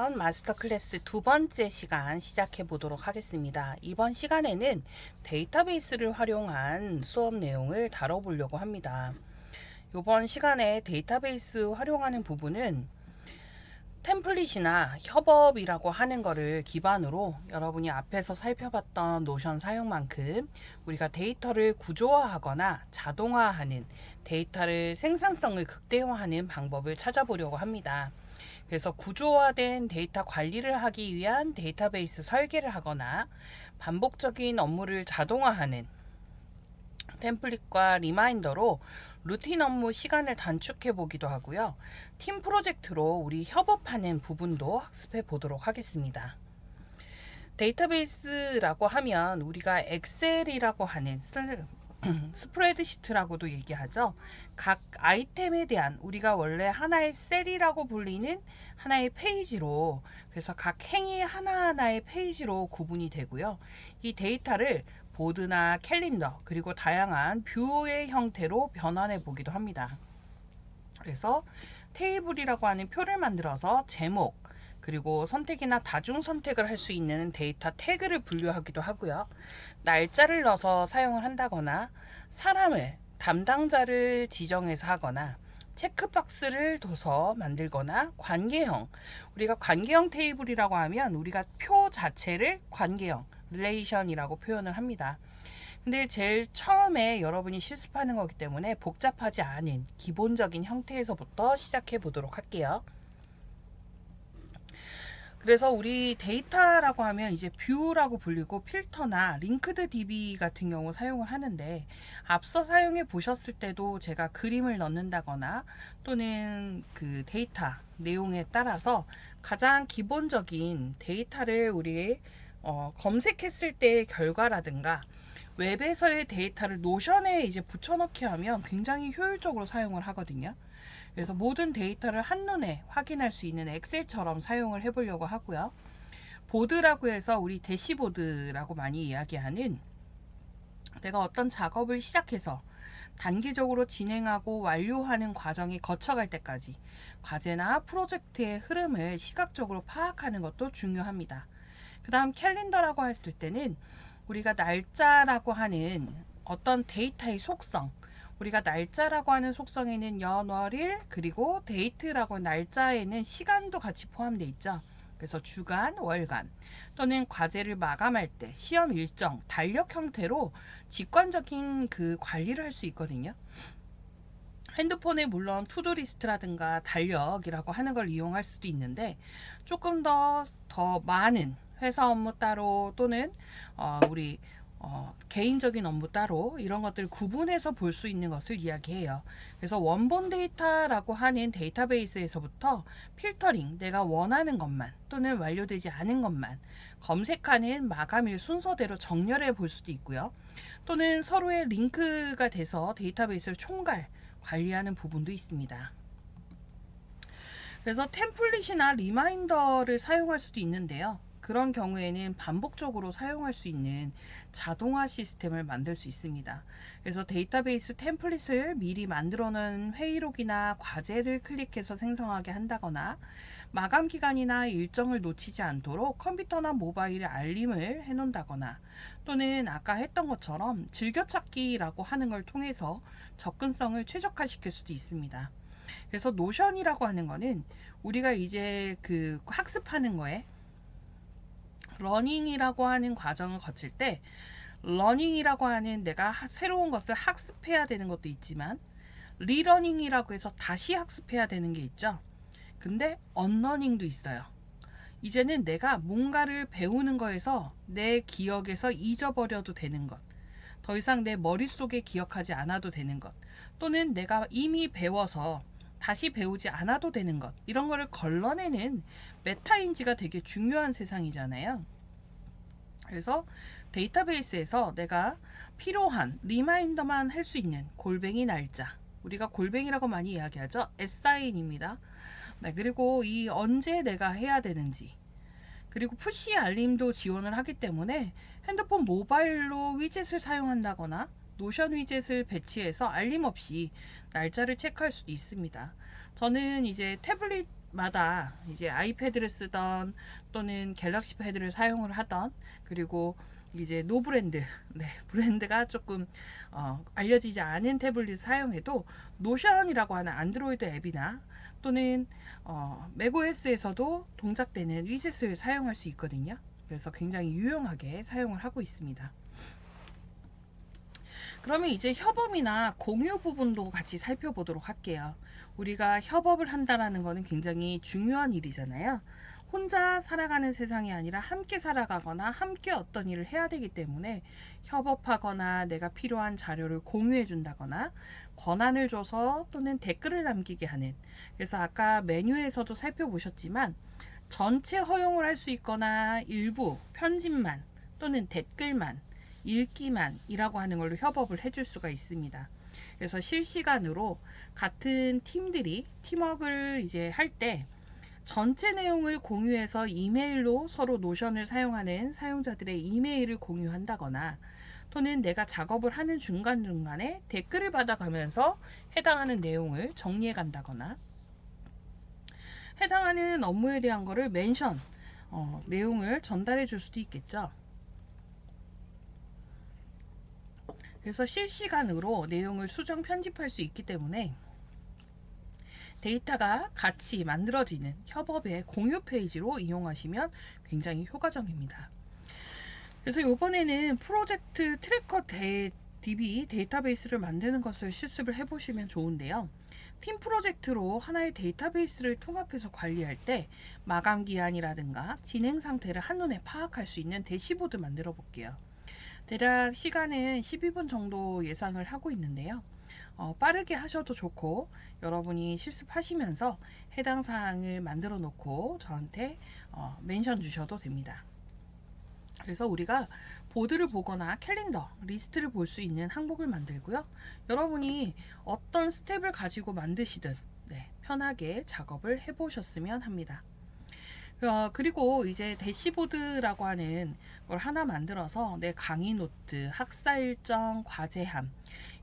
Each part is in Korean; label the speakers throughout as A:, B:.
A: 마스터 클래스 두 번째 시간 시작해 보도록 하겠습니다. 이번 시간에는 데이터베이스를 활용한 수업 내용을 다뤄보려고 합니다. 이번 시간에 데이터베이스 활용하는 부분은 템플릿이나 협업이라고 하는 거를 기반으로 여러분이 앞에서 살펴봤던 노션 사용만큼 우리가 데이터를 구조화하거나 자동화하는 데이터를 생산성을 극대화하는 방법을 찾아보려고 합니다. 그래서 구조화된 데이터 관리를 하기 위한 데이터베이스 설계를 하거나 반복적인 업무를 자동화하는 템플릿과 리마인더로 루틴 업무 시간을 단축해 보기도 하고요. 팀 프로젝트로 우리 협업하는 부분도 학습해 보도록 하겠습니다. 데이터베이스라고 하면 우리가 엑셀이라고 하는 스프레드시트라고도 얘기하죠. 각 아이템에 대한 우리가 원래 하나의 셀이라고 불리는 하나의 페이지로, 그래서 각 행위 하나하나의 페이지로 구분이 되고요. 이 데이터를 보드나 캘린더 그리고 다양한 뷰의 형태로 변환해 보기도 합니다. 그래서 테이블이라고 하는 표를 만들어서 제목 그리고 선택이나 다중 선택을 할 수 있는 데이터 태그를 분류하기도 하고요. 날짜를 넣어서 사용을 한다거나 사람을 담당자를 지정해서 하거나 체크박스를 둬서 만들거나 관계형, 우리가 관계형 테이블이라고 하면 우리가 표 자체를 관계형 릴레이션이라고 표현을 합니다. 근데 제일 처음에 여러분이 실습하는 거기 때문에 복잡하지 않은 기본적인 형태에서부터 시작해 보도록 할게요. 그래서 우리 데이터라고 하면 이제 뷰라고 불리고 필터나 링크드 DB 같은 경우 사용을 하는데, 앞서 사용해 보셨을 때도 제가 그림을 넣는다거나 또는 그 데이터 내용에 따라서 가장 기본적인 데이터를 우리 검색했을 때의 결과라든가 웹에서의 데이터를 노션에 이제 붙여넣기 하면 굉장히 효율적으로 사용을 하거든요. 그래서 모든 데이터를 한눈에 확인할 수 있는 엑셀처럼 사용을 해보려고 하고요. 보드라고 해서 우리 대시보드라고 많이 이야기하는, 내가 어떤 작업을 시작해서 단계적으로 진행하고 완료하는 과정이 거쳐갈 때까지 과제나 프로젝트의 흐름을 시각적으로 파악하는 것도 중요합니다. 그 다음 캘린더라고 했을 때는 우리가 날짜라고 하는 어떤 데이터의 속성, 우리가 날짜라고 하는 속성에는 연, 월, 일, 그리고 데이트라고 하는 날짜에는 시간도 같이 포함되어 있죠. 그래서 주간, 월간 또는 과제를 마감할 때 시험 일정, 달력 형태로 직관적인 그 관리를 할 수 있거든요. 핸드폰에 물론 투두리스트라든가 달력이라고 하는 걸 이용할 수도 있는데, 조금 더 많은 회사 업무 따로 또는 우리 개인적인 업무 따로 이런 것들 구분해서 볼 수 있는 것을 이야기해요. 그래서 원본 데이터라고 하는 데이터베이스에서부터 필터링, 내가 원하는 것만 또는 완료되지 않은 것만 검색하는 마감일 순서대로 정렬해 볼 수도 있고요. 또는 서로의 링크가 돼서 데이터베이스를 총괄 관리하는 부분도 있습니다. 그래서 템플릿이나 리마인더를 사용할 수도 있는데요. 그런 경우에는 반복적으로 사용할 수 있는 자동화 시스템을 만들 수 있습니다. 그래서 데이터베이스 템플릿을 미리 만들어 놓은 회의록이나 과제를 클릭해서 생성하게 한다거나, 마감 기간이나 일정을 놓치지 않도록 컴퓨터나 모바일에 알림을 해 놓는다거나, 또는 아까 했던 것처럼 즐겨찾기라고 하는 걸 통해서 접근성을 최적화시킬 수도 있습니다. 그래서 노션이라고 하는 거는 우리가 이제 그 학습하는 거에 러닝이라고 하는 과정을 거칠 때, 러닝이라고 하는 내가 새로운 것을 학습해야 되는 것도 있지만 리러닝이라고 해서 다시 학습해야 되는 게 있죠. 근데 언러닝도 있어요. 이제는 내가 뭔가를 배우는 거에서 내 기억에서 잊어버려도 되는 것, 더 이상 내 머릿속에 기억하지 않아도 되는 것, 또는 내가 이미 배워서 다시 배우지 않아도 되는 것, 이런 거를 걸러내는 메타인지가 되게 중요한 세상이잖아요. 그래서 데이터베이스에서 내가 필요한 리마인더만 할 수 있는 골뱅이 날짜, 우리가 골뱅이라고 많이 이야기하죠. SIN입니다. 네, 그리고 이 언제 내가 해야 되는지, 그리고 푸시 알림도 지원을 하기 때문에 핸드폰 모바일로 위젯을 사용한다거나 노션 위젯을 배치해서 알림 없이 날짜를 체크할 수도 있습니다. 저는 이제 태블릿 마다 이제 아이패드를 쓰던 또는 갤럭시 패드를 사용을 하던, 그리고 이제 노브랜드, 브랜드가 조금 알려지지 않은 태블릿 사용해도 노션이라고 하는 안드로이드 앱이나 또는 맥OS에서도 동작되는 위젯을 사용할 수 있거든요. 그래서 굉장히 유용하게 사용을 하고 있습니다. 그러면 이제 협업이나 공유 부분도 같이 살펴보도록 할게요. 우리가 협업을 한다라는 것은 굉장히 중요한 일이잖아요. 혼자 살아가는 세상이 아니라 함께 살아가거나 함께 어떤 일을 해야 되기 때문에 협업하거나 내가 필요한 자료를 공유해 준다거나 권한을 줘서 또는 댓글을 남기게 하는, 그래서 아까 메뉴에서도 살펴보셨지만 전체 허용을 할 수 있거나 일부 편집만 또는 댓글만 읽기만 이라고 하는 걸로 협업을 해줄 수가 있습니다. 그래서 실시간으로 같은 팀들이 팀워크를 이제 할 때 전체 내용을 공유해서 이메일로 서로 노션을 사용하는 사용자들의 이메일을 공유한다거나 또는 내가 작업을 하는 중간중간에 댓글을 받아가면서 해당하는 내용을 정리해 간다거나 해당하는 업무에 대한 거를 멘션, 내용을 전달해 줄 수도 있겠죠. 그래서 실시간으로 내용을 수정 편집할 수 있기 때문에 데이터가 같이 만들어지는 협업의 공유 페이지로 이용하시면 굉장히 효과적입니다. 그래서 이번에는 프로젝트 트래커 DB 데이터베이스를 만드는 것을 실습을 해보시면 좋은데요. 팀 프로젝트로 하나의 데이터베이스를 통합해서 관리할 때 마감 기한이라든가 진행 상태를 한눈에 파악할 수 있는 대시보드 만들어 볼게요. 대략 시간은 12분 정도 예상을 하고 있는데요. 빠르게 하셔도 좋고 여러분이 실습하시면서 해당 사항을 만들어 놓고 저한테 멘션 주셔도 됩니다. 그래서 우리가 보드를 보거나 캘린더, 리스트를 볼 수 있는 항목을 만들고요. 여러분이 어떤 스텝을 가지고 만드시든 편하게 작업을 해보셨으면 합니다. 그리고 이제 대시보드라고 하는 걸 하나 만들어서 내 강의 노트, 학사 일정, 과제함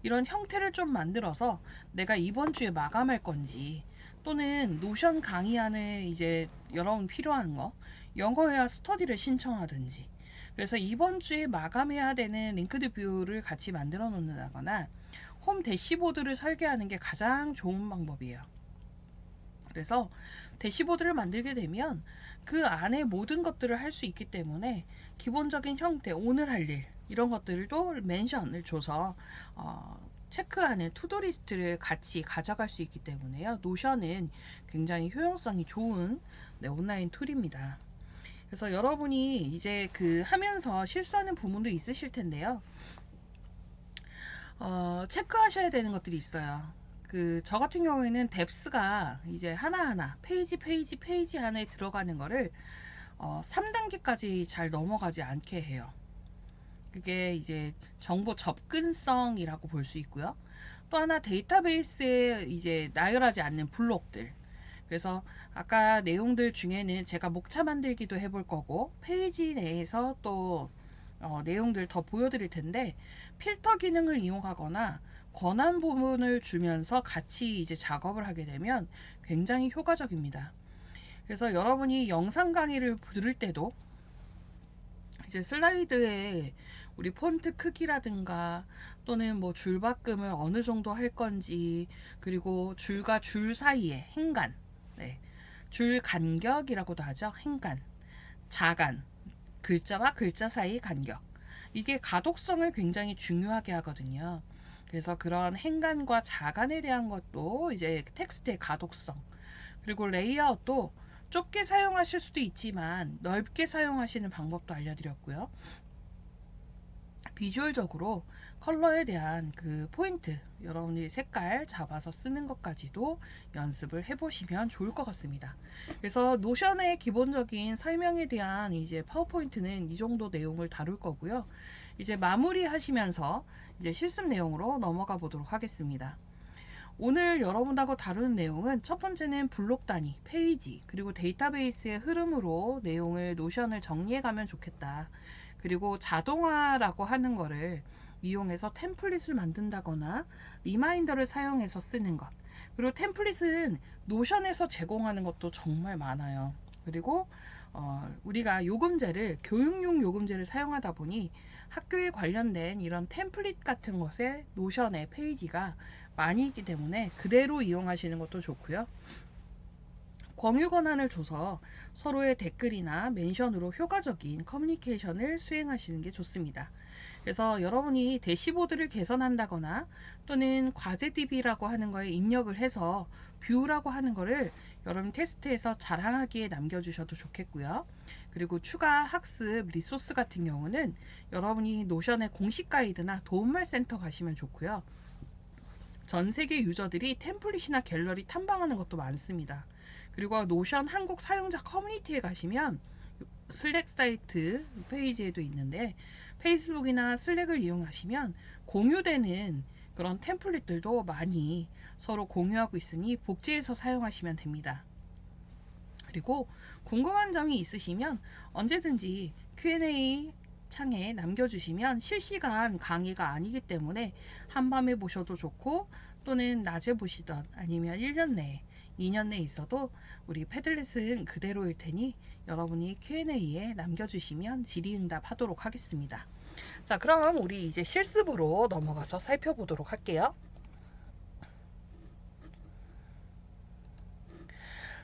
A: 이런 형태를 좀 만들어서 내가 이번 주에 마감할 건지 또는 노션 강의안에 이제 여러분 필요한 거 영어회화 스터디를 신청하든지, 그래서 이번 주에 마감해야 되는 링크드 뷰를 같이 만들어 놓는다거나 홈 대시보드를 설계하는 게 가장 좋은 방법이에요. 그래서 대시보드를 만들게 되면 그 안에 모든 것들을 할 수 있기 때문에 기본적인 형태, 오늘 할 일 이런 것들도 멘션을 줘서 체크하는 투두 리스트를 같이 가져갈 수 있기 때문에요. 노션은 굉장히 효용성이 좋은 온라인 툴입니다. 그래서 여러분이 이제 하면서 실수하는 부분도 있으실 텐데요. 체크하셔야 되는 것들이 있어요. 저 같은 경우에는 뎁스가 이제 하나하나 페이지 안에 들어가는 거를 3단계까지 잘 넘어가지 않게 해요. 그게 이제 정보 접근성이라고 볼 수 있고요. 또 하나 데이터베이스에 이제 나열하지 않는 블록들. 그래서 아까 내용들 중에는 제가 목차 만들기도 해볼 거고 페이지 내에서 또 내용들 더 보여드릴 텐데 필터 기능을 이용하거나 권한 부분을 주면서 같이 이제 작업을 하게 되면 굉장히 효과적입니다. 그래서 여러분이 영상 강의를 들을 때도 이제 슬라이드에 우리 폰트 크기라든가 또는 뭐 줄바꿈을 어느 정도 할 건지, 그리고 줄과 줄 사이에 행간, 줄 간격이라고도 하죠. 행간, 자간, 글자와 글자 사이 간격, 이게 가독성을 굉장히 중요하게 하거든요. 그래서 그런 행간과 자간에 대한 것도 이제 텍스트의 가독성, 그리고 레이아웃도 좁게 사용하실 수도 있지만 넓게 사용하시는 방법도 알려드렸고요. 비주얼적으로 컬러에 대한 포인트, 여러분이 색깔 잡아서 쓰는 것까지도 연습을 해보시면 좋을 것 같습니다. 그래서 노션의 기본적인 설명에 대한 이제 파워포인트는 이 정도 내용을 다룰 거고요. 이제 마무리 하시면서 이제 실습 내용으로 넘어가 보도록 하겠습니다. 오늘 여러분하고 다루는 내용은 첫 번째는 블록 단위, 페이지, 그리고 데이터베이스의 흐름으로 내용을 노션을 정리해 가면 좋겠다. 그리고 자동화라고 하는 거를 이용해서 템플릿을 만든다거나 리마인더를 사용해서 쓰는 것, 그리고 템플릿은 노션에서 제공하는 것도 정말 많아요. 그리고 우리가 요금제를 교육용 요금제를 사용하다 보니 학교에 관련된 이런 템플릿 같은 것에 노션의 페이지가 많이 있기 때문에 그대로 이용하시는 것도 좋고요. 공유 권한을 줘서 서로의 댓글이나 멘션으로 효과적인 커뮤니케이션을 수행하시는 게 좋습니다. 그래서 여러분이 대시보드를 개선한다거나 또는 과제 DB라고 하는 거에 입력을 해서 뷰라고 하는 거를 여러분 테스트에서 자랑하기에 남겨주셔도 좋겠고요. 그리고 추가 학습 리소스 같은 경우는 여러분이 노션의 공식 가이드나 도움말 센터 가시면 좋고요. 전 세계 유저들이 템플릿이나 갤러리 탐방하는 것도 많습니다. 그리고 노션 한국 사용자 커뮤니티에 가시면 슬랙 사이트 페이지에도 있는데 페이스북이나 슬랙을 이용하시면 공유되는 그런 템플릿들도 많이 서로 공유하고 있으니 복제해서 사용하시면 됩니다. 그리고 궁금한 점이 있으시면 언제든지 Q&A 창에 남겨주시면 실시간 강의가 아니기 때문에 한밤에 보셔도 좋고 또는 낮에 보시던 아니면 1년 내에 2년 내에 있어도 우리 패들렛은 그대로일 테니 여러분이 Q&A에 남겨주시면 질의응답 하도록 하겠습니다. 자, 그럼 우리 이제 실습으로 넘어가서 살펴보도록 할게요.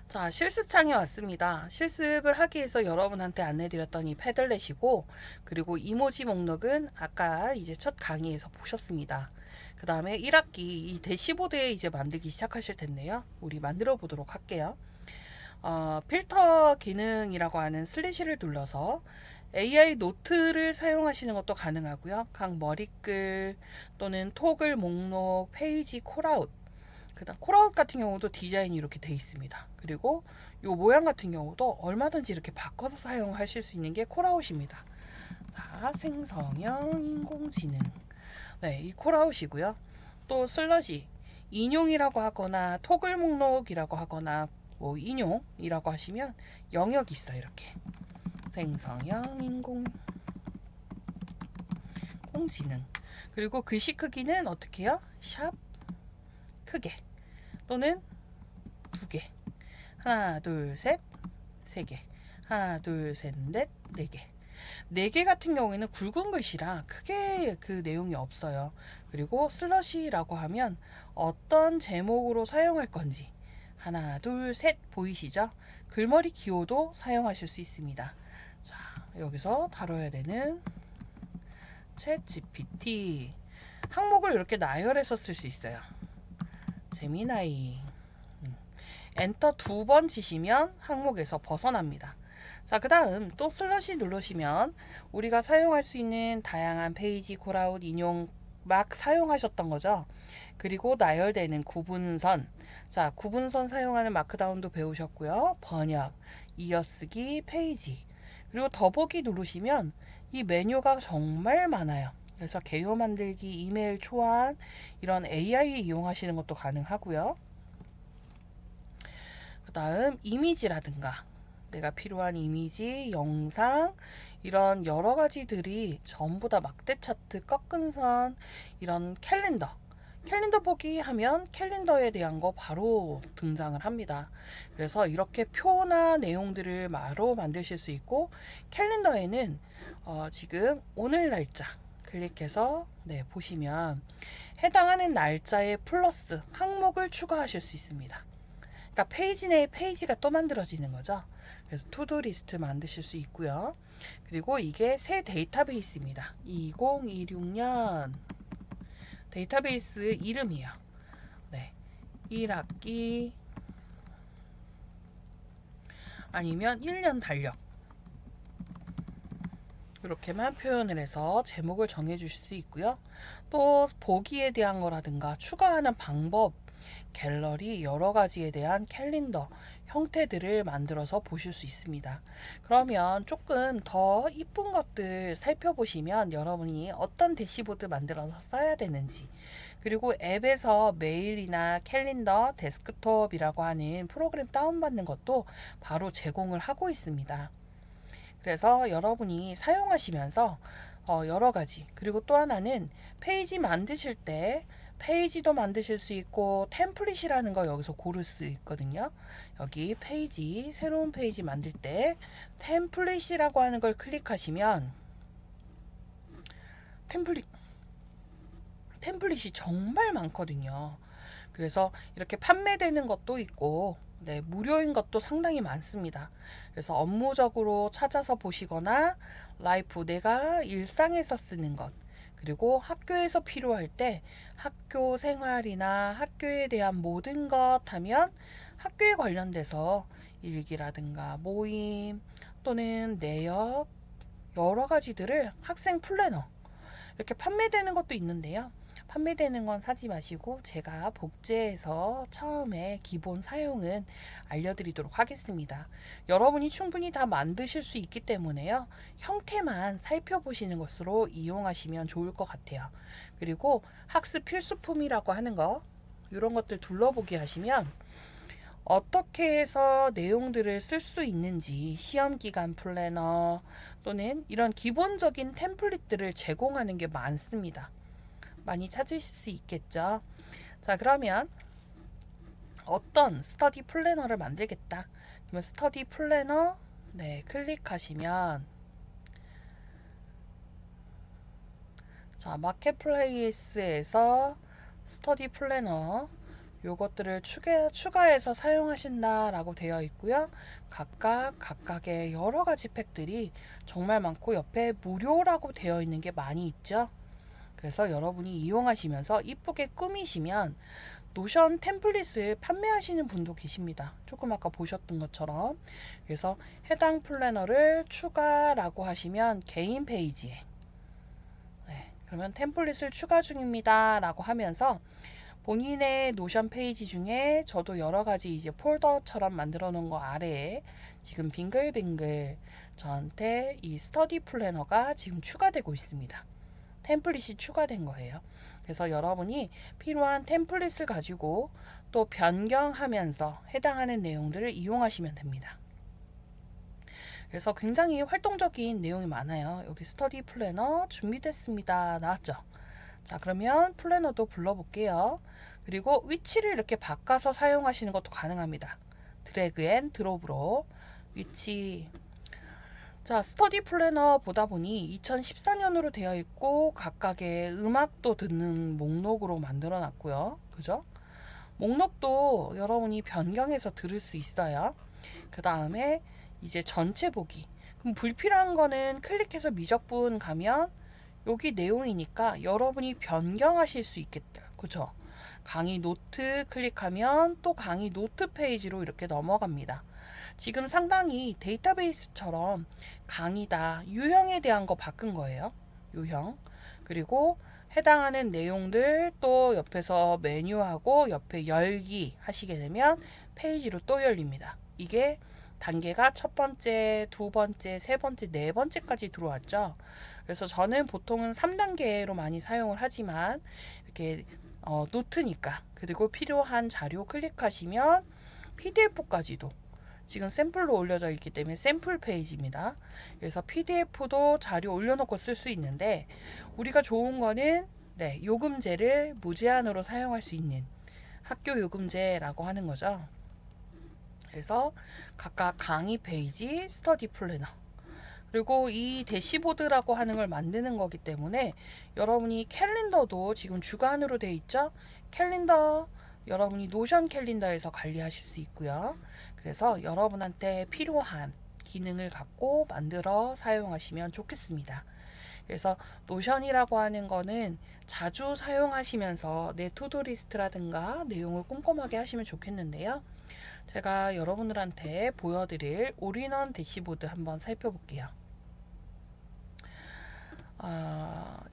A: 자, 실습창에 왔습니다. 실습을 하기 위해서 여러분한테 안내드렸던 이 패들렛이고, 그리고 이모지 목록은 아까 이제 첫 강의에서 보셨습니다. 그 다음에 1학기 이 대시보드에 이제 만들기 시작하실 텐데요. 우리 만들어 보도록 할게요. 필터 기능이라고 하는 슬래시를 눌러서 AI 노트를 사용하시는 것도 가능하고요. 각 머리글 또는 토글 목록, 페이지, 콜아웃. 그다음 콜아웃 같은 경우도 디자인이 이렇게 돼 있습니다. 그리고 이 모양 같은 경우도 얼마든지 이렇게 바꿔서 사용하실 수 있는 게 콜아웃입니다. 자, 생성형 인공지능. 네, 이 콜아웃이고요. 또 슬러시 인용이라고 하거나 토글 목록이라고 하거나 뭐 인용이라고 하시면 영역이 있어요. 이렇게 생성형 인공지능. 그리고 글씨 크기는 어떻게 해요? 샵 크게 또는 2개. 하나, 둘, 셋, 3개. 하나, 둘, 셋, 넷, 4개. 4개 같은 경우에는 굵은 글씨라 크게 그 내용이 없어요. 그리고 슬러시라고 하면 어떤 제목으로 사용할 건지 하나, 둘, 셋 보이시죠? 글머리 기호도 사용하실 수 있습니다. 자, 여기서 다뤄야 되는 챗 GPT 항목을 이렇게 나열해서 쓸 수 있어요. 제미나이 엔터 2번 치시면 항목에서 벗어납니다. 자, 그 다음 또 슬러시 누르시면 우리가 사용할 수 있는 다양한 페이지, 콜아웃, 인용 막 사용하셨던 거죠. 그리고 나열되는 구분선. 자, 구분선 사용하는 마크다운도 배우셨고요. 번역, 이어쓰기, 페이지. 그리고 더보기 누르시면 이 메뉴가 정말 많아요. 그래서 개요 만들기, 이메일 초안, 이런 AI 이용하시는 것도 가능하고요. 그 다음 이미지라든가 내가 필요한 이미지, 영상 이런 여러 가지들이 전부 다 막대 차트, 꺾은 선, 이런 캘린더 보기 하면 캘린더에 대한 거 바로 등장을 합니다. 그래서 이렇게 표나 내용들을 바로 만드실 수 있고 캘린더에는 지금 오늘 날짜 클릭해서 보시면 해당하는 날짜에 플러스 항목을 추가하실 수 있습니다. 그러니까 페이지 내에 페이지가 또 만들어지는 거죠. 그래서 투두 리스트 만드실 수 있고요. 그리고 이게 새 데이터베이스입니다. 2026년 데이터베이스 이름이에요. 네, 1학기 아니면 1년 달력 이렇게만 표현을 해서 제목을 정해 주실 수 있고요. 또 보기에 대한 거라든가 추가하는 방법, 갤러리 여러 가지에 대한 캘린더 형태들을 만들어서 보실 수 있습니다. 그러면 조금 더 이쁜 것들 살펴보시면 여러분이 어떤 대시보드 만들어서 써야 되는지, 그리고 앱에서 메일이나 캘린더, 데스크톱이라고 하는 프로그램 다운받는 것도 바로 제공을 하고 있습니다. 그래서 여러분이 사용하시면서 여러 가지, 그리고 또 하나는 페이지 만드실 때 페이지도 만드실 수 있고 템플릿이라는 거 여기서 고를 수 있거든요. 여기 페이지, 새로운 페이지 만들 때 템플릿이라고 하는 걸 클릭하시면 템플릿이 정말 많거든요. 그래서 이렇게 판매되는 것도 있고 무료인 것도 상당히 많습니다. 그래서 업무적으로 찾아서 보시거나 라이프 내가 일상에서 쓰는 것, 그리고 학교에서 필요할 때 학교 생활이나 학교에 대한 모든 것 하면 학교에 관련돼서 일기라든가 모임 또는 내역 여러 가지들을 학생 플래너 이렇게 판매되는 것도 있는데요. 판매되는 건 사지 마시고 제가 복제해서 처음에 기본 사용은 알려드리도록 하겠습니다. 여러분이 충분히 다 만드실 수 있기 때문에요. 형태만 살펴보시는 것으로 이용하시면 좋을 것 같아요. 그리고 학습 필수품이라고 하는 거 이런 것들 둘러보기 하시면 어떻게 해서 내용들을 쓸 수 있는지 시험기간 플래너 또는 이런 기본적인 템플릿들을 제공하는 게 많습니다. 많이 찾으실 수 있겠죠. 자, 그러면 어떤 스터디 플래너를 만들겠다. 그러면 스터디 플래너 클릭하시면 자, 마켓플레이스에서 스터디 플래너 요것들을 추가해서 사용하신다라고 되어 있고요. 각각의 여러 가지 팩들이 정말 많고 옆에 무료라고 되어 있는 게 많이 있죠. 그래서 여러분이 이용하시면서 이쁘게 꾸미시면 노션 템플릿을 판매하시는 분도 계십니다. 조금 아까 보셨던 것처럼. 그래서 해당 플래너를 추가라고 하시면 개인 페이지에 그러면 템플릿을 추가 중입니다 라고 하면서 본인의 노션 페이지 중에 저도 여러 가지 이제 폴더처럼 만들어 놓은 거 아래에 지금 빙글빙글 저한테 이 스터디 플래너가 지금 추가되고 있습니다. 템플릿이 추가된 거예요. 그래서 여러분이 필요한 템플릿을 가지고 또 변경하면서 해당하는 내용들을 이용하시면 됩니다. 그래서 굉장히 활동적인 내용이 많아요. 여기 스터디 플래너 준비됐습니다. 나왔죠? 자, 그러면 플래너도 불러볼게요. 그리고 위치를 이렇게 바꿔서 사용하시는 것도 가능합니다. 드래그 앤 드롭으로 위치. 자, 스터디 플래너 보다 보니 2014년으로 되어 있고 각각의 음악도 듣는 목록으로 만들어 놨고요. 그죠? 목록도 여러분이 변경해서 들을 수 있어요. 그 다음에 이제 전체 보기. 그럼 불필요한 거는 클릭해서 미적분 가면 여기 내용이니까 여러분이 변경하실 수 있겠다. 그죠? 강의 노트 클릭하면 또 강의 노트 페이지로 이렇게 넘어갑니다. 지금 상당히 데이터베이스처럼 강의다, 유형에 대한 거 바꾼 거예요. 유형. 그리고 해당하는 내용들 또 옆에서 메뉴하고 옆에 열기 하시게 되면 페이지로 또 열립니다. 이게 단계가 첫 번째, 두 번째, 세 번째, 네 번째까지 들어왔죠. 그래서 저는 보통은 3단계로 많이 사용을 하지만 이렇게 노트니까 그리고 필요한 자료 클릭하시면 PDF까지도 지금 샘플로 올려져 있기 때문에 샘플 페이지입니다. 그래서 PDF도 자료 올려놓고 쓸 수 있는데 우리가 좋은 거는 요금제를 무제한으로 사용할 수 있는 학교 요금제라고 하는 거죠. 그래서 각각 강의 페이지, 스터디 플래너 그리고 이 대시보드라고 하는 걸 만드는 거기 때문에 여러분이 캘린더도 지금 주간으로 되어 있죠. 캘린더 여러분이 노션 캘린더에서 관리하실 수 있고요. 그래서 여러분한테 필요한 기능을 갖고 만들어 사용하시면 좋겠습니다. 그래서 노션이라고 하는 거는 자주 사용하시면서 내 투두리스트라든가 내용을 꼼꼼하게 하시면 좋겠는데요. 제가 여러분들한테 보여드릴 올인원 대시보드 한번 살펴볼게요.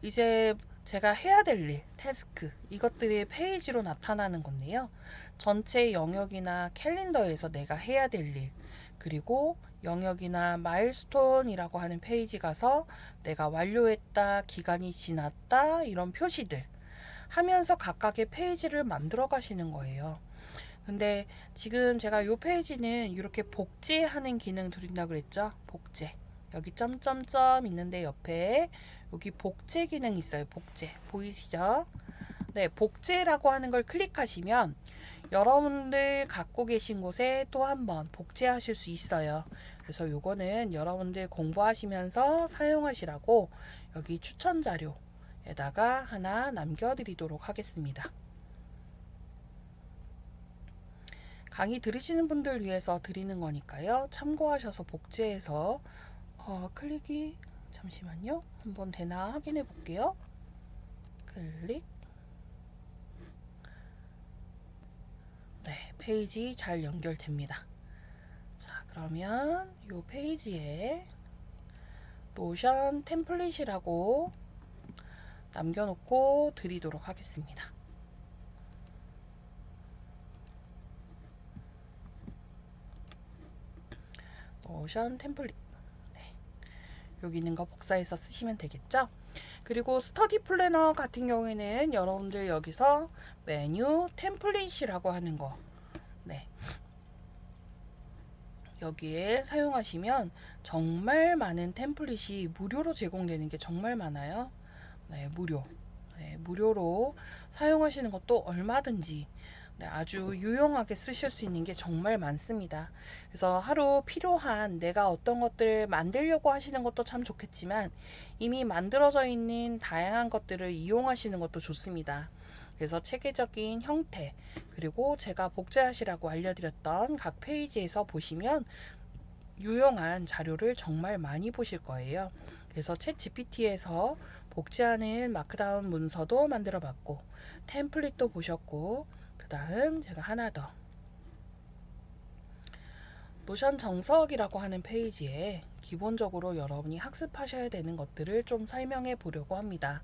A: 이제 제가 해야 될 일, 태스크 이것들이 페이지로 나타나는 건데요. 전체 영역이나 캘린더에서 내가 해야 될 일, 그리고 영역이나 마일스톤이라고 하는 페이지 가서 내가 완료했다, 기간이 지났다 이런 표시들 하면서 각각의 페이지를 만들어 가시는 거예요. 근데 지금 제가 이 페이지는 이렇게 복제하는 기능 드린다 그랬죠. 복제. 여기 점점점 있는데 옆에 여기 복제 기능 있어요. 복제. 보이시죠? 네, 복제라고 하는 걸 클릭하시면 여러분들 갖고 계신 곳에 또 한번 복제하실 수 있어요. 그래서 요거는 여러분들 공부하시면서 사용하시라고 여기 추천 자료에다가 하나 남겨드리도록 하겠습니다. 강의 들으시는 분들 위해서 드리는 거니까요. 참고하셔서 복제해서 클릭이 잠시만요. 한번 되나 확인해 볼게요. 클릭. 네, 페이지 잘 연결됩니다. 자, 그러면 이 페이지에 노션 템플릿이라고 남겨놓고 드리도록 하겠습니다. 노션 템플릿. 네, 여기 있는 거 복사해서 쓰시면 되겠죠? 그리고 스터디 플래너 같은 경우에는 여러분들 여기서 메뉴 템플릿이라고 하는 거, 네, 여기에 사용하시면 정말 많은 템플릿이 무료로 제공되는 게 정말 많아요. 네, 무료. 네, 무료로 사용하시는 것도 얼마든지 네, 아주 유용하게 쓰실 수 있는 게 정말 많습니다. 그래서 하루 필요한 내가 어떤 것들을 만들려고 하시는 것도 참 좋겠지만 이미 만들어져 있는 다양한 것들을 이용하시는 것도 좋습니다. 그래서 체계적인 형태 그리고 제가 복제하시라고 알려드렸던 각 페이지에서 보시면 유용한 자료를 정말 많이 보실 거예요. 그래서 챗 GPT에서 복제하는 마크다운 문서도 만들어 봤고 템플릿도 보셨고 그 다음 제가 하나 더 노션 정석이라고 하는 페이지에 기본적으로 여러분이 학습하셔야 되는 것들을 좀 설명해 보려고 합니다.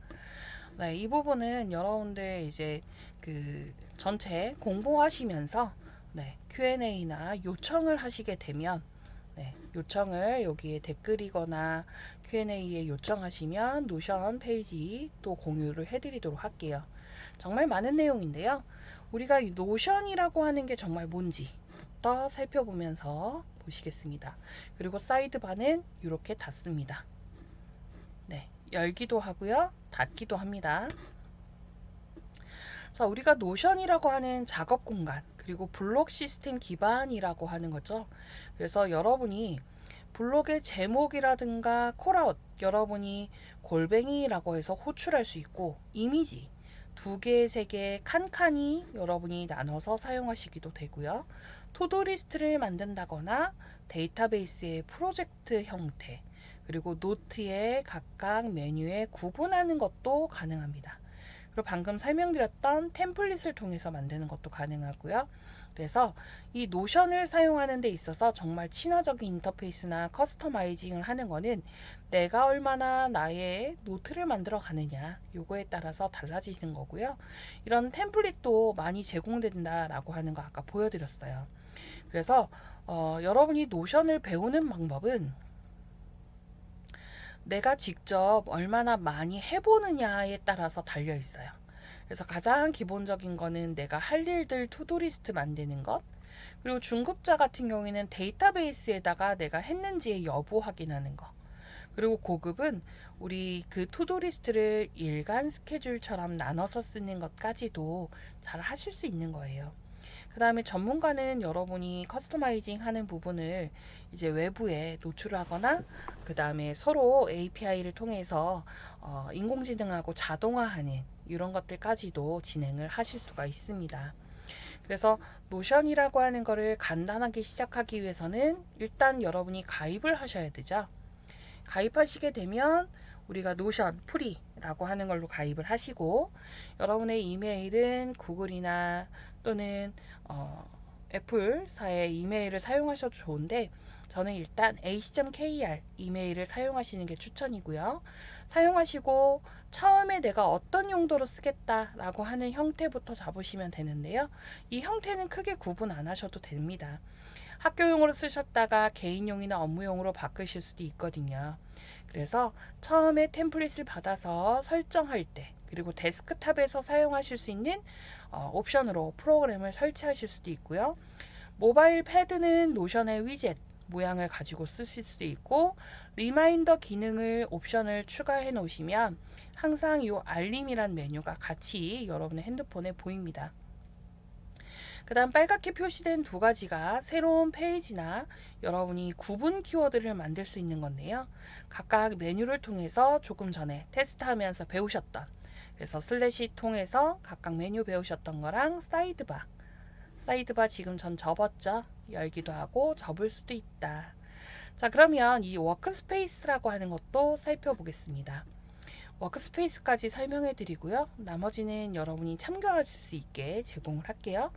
A: 네, 이 부분은 여러분들 이제 그 전체 공부하시면서 네, Q&A나 요청을 하시게 되면 네, 요청을 여기에 댓글이거나 Q&A에 요청하시면 노션 페이지 또 공유를 해드리도록 할게요. 정말 많은 내용인데요. 우리가 이 노션이라고 하는 게 정말 뭔지부터 살펴보면서 보시겠습니다. 그리고 사이드바는 이렇게 닫습니다. 네, 열기도 하고요. 닫기도 합니다. 자, 우리가 노션이라고 하는 작업 공간 그리고 블록 시스템 기반이라고 하는 거죠. 그래서 여러분이 블록의 제목이라든가 콜아웃 여러분이 골뱅이라고 해서 호출할 수 있고 이미지 2개, 3개 칸칸이 여러분이 나눠서 사용하시기도 되고요. 투두리스트를 만든다거나 데이터베이스의 프로젝트 형태 그리고 노트의 각각 메뉴에 구분하는 것도 가능합니다. 그리고 방금 설명드렸던 템플릿을 통해서 만드는 것도 가능하고요. 그래서 이 노션을 사용하는 데 있어서 정말 친화적인 인터페이스나 커스터마이징을 하는 거는 내가 얼마나 나의 노트를 만들어 가느냐 요거에 따라서 달라지는 거고요. 이런 템플릿도 많이 제공된다라고 하는 거 아까 보여드렸어요. 그래서 여러분이 노션을 배우는 방법은 내가 직접 얼마나 많이 해보느냐에 따라서 달려 있어요. 그래서 가장 기본적인 거는 내가 할 일들 투두리스트 만드는 것, 그리고 중급자 같은 경우에는 데이터베이스에다가 내가 했는지의 여부 확인하는 거, 그리고 고급은 우리 그 투두리스트를 일간 스케줄처럼 나눠서 쓰는 것까지도 잘 하실 수 있는 거예요. 그 다음에 전문가는 여러분이 커스터마이징 하는 부분을 이제 외부에 노출하거나 그 다음에 서로 API를 통해서 인공지능하고 자동화하는 이런 것들까지도 진행을 하실 수가 있습니다. 그래서 노션이라고 하는 거를 간단하게 시작하기 위해서는 일단 여러분이 가입을 하셔야 되죠. 가입하시게 되면 우리가 노션 프리라고 하는 걸로 가입을 하시고 여러분의 이메일은 구글이나 또는 애플사의 이메일을 사용하셔도 좋은데 저는 일단 ac.kr 이메일을 사용하시는 게 추천이고요. 사용하시고 처음에 내가 어떤 용도로 쓰겠다라고 하는 형태부터 잡으시면 되는데요. 이 형태는 크게 구분 안 하셔도 됩니다. 학교용으로 쓰셨다가 개인용이나 업무용으로 바꾸실 수도 있거든요. 그래서 처음에 템플릿을 받아서 설정할 때 그리고 데스크탑에서 사용하실 수 있는 옵션으로 프로그램을 설치하실 수도 있고요. 모바일 패드는 노션의 위젯 모양을 가지고 쓰실 수 있고, 리마인더 기능을 옵션을 추가해 놓으시면 항상 이 알림이란 메뉴가 같이 여러분의 핸드폰에 보입니다. 그 다음 빨갛게 표시된 두 가지가 새로운 페이지나 여러분이 구분 키워드를 만들 수 있는 건데요. 각각 메뉴를 통해서 조금 전에 테스트하면서 배우셨던, 그래서 슬래시 통해서 각각 메뉴 배우셨던 거랑 사이드바 지금 전 접었죠. 열기도 하고 접을 수도 있다. 자, 그러면 이 워크스페이스라고 하는 것도 살펴보겠습니다. 워크스페이스까지 설명해 드리고요. 나머지는 여러분이 참고하실 수 있게 제공을 할게요.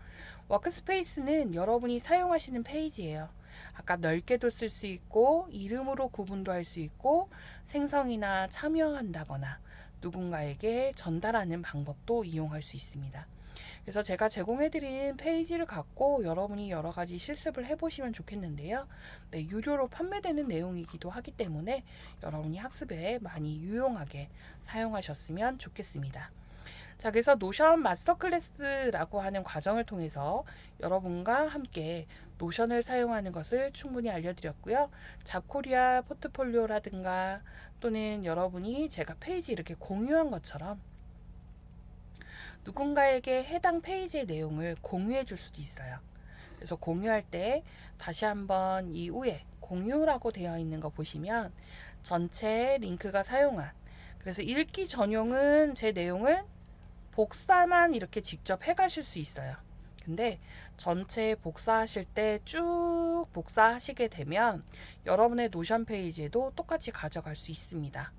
A: 워크스페이스는 여러분이 사용하시는 페이지예요. 아까 넓게도 쓸 수 있고 이름으로 구분도 할 수 있고 생성이나 참여한다거나 누군가에게 전달하는 방법도 이용할 수 있습니다. 그래서 제가 제공해드린 페이지를 갖고 여러분이 여러가지 실습을 해보시면 좋겠는데요. 네, 유료로 판매되는 내용이기도 하기 때문에 여러분이 학습에 많이 유용하게 사용하셨으면 좋겠습니다. 자, 그래서 노션 마스터 클래스라고 하는 과정을 통해서 여러분과 함께 노션을 사용하는 것을 충분히 알려드렸고요. 잡코리아 포트폴리오라든가 또는 여러분이 제가 페이지 이렇게 공유한 것처럼 누군가에게 해당 페이지의 내용을 공유해 줄 수도 있어요. 그래서 공유할 때 다시 한번 이 위에 공유라고 되어 있는 거 보시면 전체 링크가 사용한, 그래서 읽기 전용은 제 내용을 복사만 이렇게 직접 해 가실 수 있어요. 근데 전체 복사하실 때 쭉 복사하시게 되면 여러분의 노션 페이지에도 똑같이 가져갈 수 있습니다.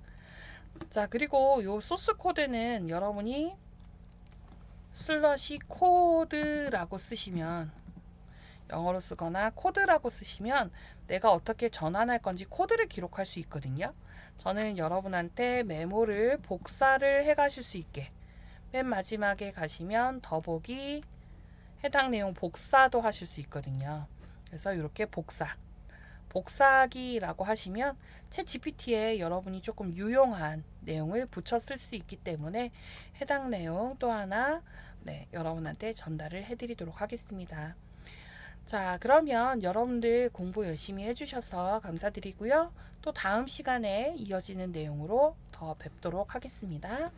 A: 자, 그리고 요 소스 코드는 여러분이 슬러시 코드라고 쓰시면, 영어로 쓰거나 코드라고 쓰시면 내가 어떻게 전환할 건지 코드를 기록할 수 있거든요. 저는 여러분한테 메모를 복사를 해 가실 수 있게 맨 마지막에 가시면 더보기 해당 내용 복사도 하실 수 있거든요. 그래서 이렇게 복사하기라고 하시면 챗 GPT에 여러분이 조금 유용한 내용을 붙여 쓸 수 있기 때문에 해당 내용 또 하나 여러분한테 전달을 해드리도록 하겠습니다. 자, 그러면 여러분들 공부 열심히 해주셔서 감사드리고요. 또 다음 시간에 이어지는 내용으로 더 뵙도록 하겠습니다.